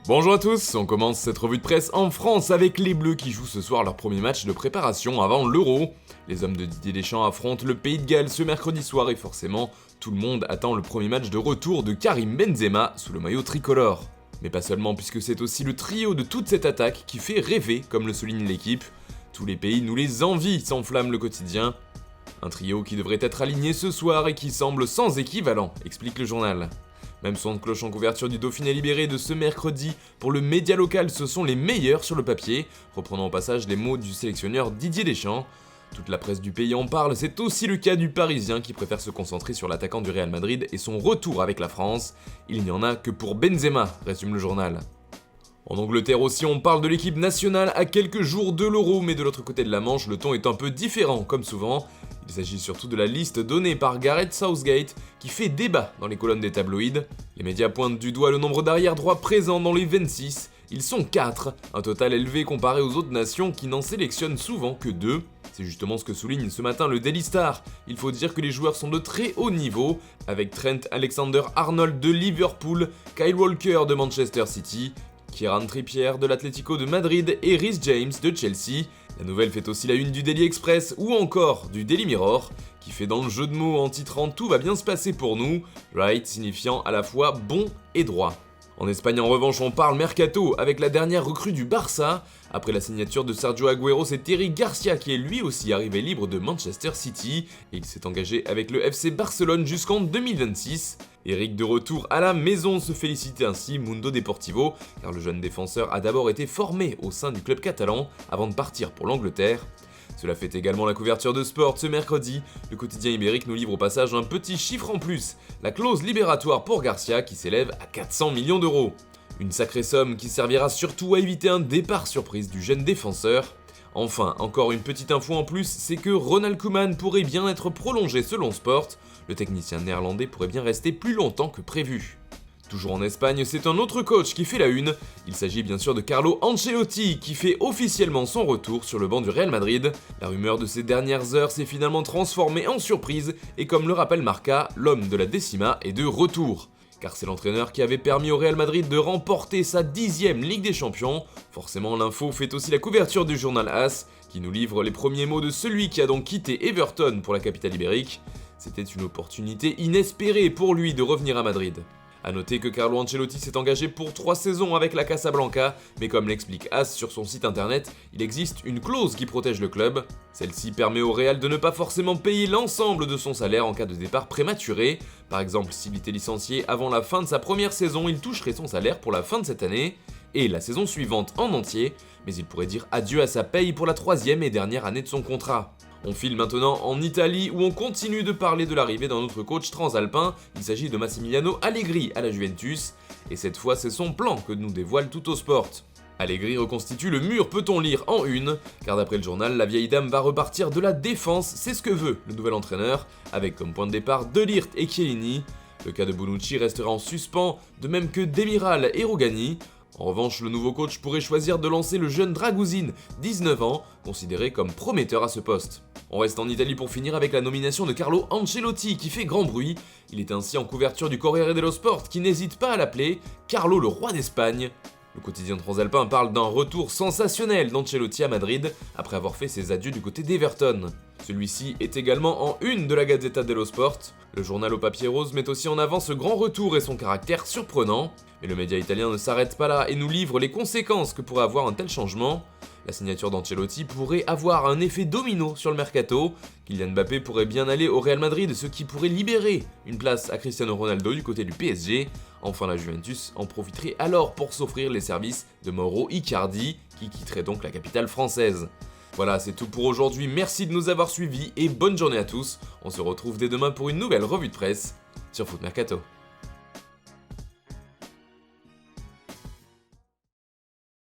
Bonjour à tous, on commence cette revue de presse en France avec les Bleus qui jouent ce soir leur premier match de préparation avant l'Euro. Les hommes de Didier Deschamps affrontent le Pays de Galles ce mercredi soir et forcément, tout le monde attend le premier match de retour de Karim Benzema sous le maillot tricolore. Mais pas seulement puisque c'est aussi le trio de toute cette attaque qui fait rêver comme le souligne l'équipe. Tous les pays nous les envient, s'enflamme le quotidien. Un trio qui devrait être aligné ce soir et qui semble sans équivalent, explique le journal. Même son de cloche en couverture du Dauphiné libéré de ce mercredi, pour le média local ce sont les meilleurs sur le papier, reprenant au passage les mots du sélectionneur Didier Deschamps. Toute la presse du pays en parle, c'est aussi le cas du Parisien qui préfère se concentrer sur l'attaquant du Real Madrid et son retour avec la France. Il n'y en a que pour Benzema, résume le journal. En Angleterre aussi, on parle de l'équipe nationale à quelques jours de l'Euro, mais de l'autre côté de la Manche, le ton est un peu différent, comme souvent. Il s'agit surtout de la liste donnée par Gareth Southgate, qui fait débat dans les colonnes des tabloïds. Les médias pointent du doigt le nombre d'arrières droits présents dans les 26. Ils sont 4, un total élevé comparé aux autres nations qui n'en sélectionnent souvent que 2. C'est justement ce que souligne ce matin le Daily Star. Il faut dire que les joueurs sont de très haut niveau, avec Trent Alexander-Arnold de Liverpool, Kyle Walker de Manchester City, Kieran Trippier de l'Atlético de Madrid et Reece James de Chelsea. La nouvelle fait aussi la une du Daily Express ou encore du Daily Mirror, qui fait dans le jeu de mots en titrant « Tout va bien se passer pour nous », right signifiant à la fois bon et droit. En Espagne en revanche on parle mercato avec la dernière recrue du Barça. Après la signature de Sergio Agüero, c'est Eric Garcia qui est lui aussi arrivé libre de Manchester City et il s'est engagé avec le FC Barcelone jusqu'en 2026. Eric de retour à la maison se félicite ainsi Mundo Deportivo car le jeune défenseur a d'abord été formé au sein du club catalan avant de partir pour l'Angleterre. Cela fait également la couverture de Sport ce mercredi. Le quotidien ibérique nous livre au passage un petit chiffre en plus, la clause libératoire pour Garcia qui s'élève à 400 millions d'euros. Une sacrée somme qui servira surtout à éviter un départ surprise du jeune défenseur. Enfin, encore une petite info en plus, c'est que Ronald Koeman pourrait bien être prolongé selon Sport. Le technicien néerlandais pourrait bien rester plus longtemps que prévu. Toujours en Espagne, c'est un autre coach qui fait la une. Il s'agit bien sûr de Carlo Ancelotti qui fait officiellement son retour sur le banc du Real Madrid. La rumeur de ces dernières heures s'est finalement transformée en surprise et comme le rappelle Marca, l'homme de la décima est de retour. Car c'est l'entraîneur qui avait permis au Real Madrid de remporter sa 10e Ligue des Champions. Forcément l'info fait aussi la couverture du journal AS qui nous livre les premiers mots de celui qui a donc quitté Everton pour la capitale ibérique. C'était une opportunité inespérée pour lui de revenir à Madrid. A noter que Carlo Ancelotti s'est engagé pour 3 saisons avec la Casablanca, mais comme l'explique AS sur son site internet, il existe une clause qui protège le club. Celle-ci permet au Real de ne pas forcément payer l'ensemble de son salaire en cas de départ prématuré. Par exemple, s'il était licencié avant la fin de sa première saison, il toucherait son salaire pour la fin de cette année, et la saison suivante en entier, mais il pourrait dire adieu à sa paye pour la 3e et dernière année de son contrat. On file maintenant en Italie où on continue de parler de l'arrivée d'un autre coach transalpin, il s'agit de Massimiliano Allegri à la Juventus, et cette fois c'est son plan que nous dévoile Tuttosport. Allegri reconstitue le mur peut-on lire en une, car d'après le journal, la vieille dame va repartir de la défense, c'est ce que veut le nouvel entraîneur, avec comme point de départ De Ligt et Chiellini. Le cas de Bonucci restera en suspens, de même que Demiral et Rugani. En revanche, le nouveau coach pourrait choisir de lancer le jeune Dragousine, 19 ans, considéré comme prometteur à ce poste. On reste en Italie pour finir avec la nomination de Carlo Ancelotti qui fait grand bruit. Il est ainsi en couverture du Corriere dello Sport qui n'hésite pas à l'appeler Carlo le roi d'Espagne. Le quotidien transalpin parle d'un retour sensationnel d'Ancelotti à Madrid après avoir fait ses adieux du côté d'Everton. Celui-ci est également en une de la Gazzetta dello Sport. Le journal au papier rose met aussi en avant ce grand retour et son caractère surprenant. Mais le média italien ne s'arrête pas là et nous livre les conséquences que pourrait avoir un tel changement. La signature d'Ancelotti pourrait avoir un effet domino sur le mercato. Kylian Mbappé pourrait bien aller au Real Madrid, ce qui pourrait libérer une place à Cristiano Ronaldo du côté du PSG. Enfin, la Juventus en profiterait alors pour s'offrir les services de Mauro Icardi, qui quitterait donc la capitale française. Voilà, c'est tout pour aujourd'hui, merci de nous avoir suivis et bonne journée à tous. On se retrouve dès demain pour une nouvelle revue de presse sur Foot Mercato.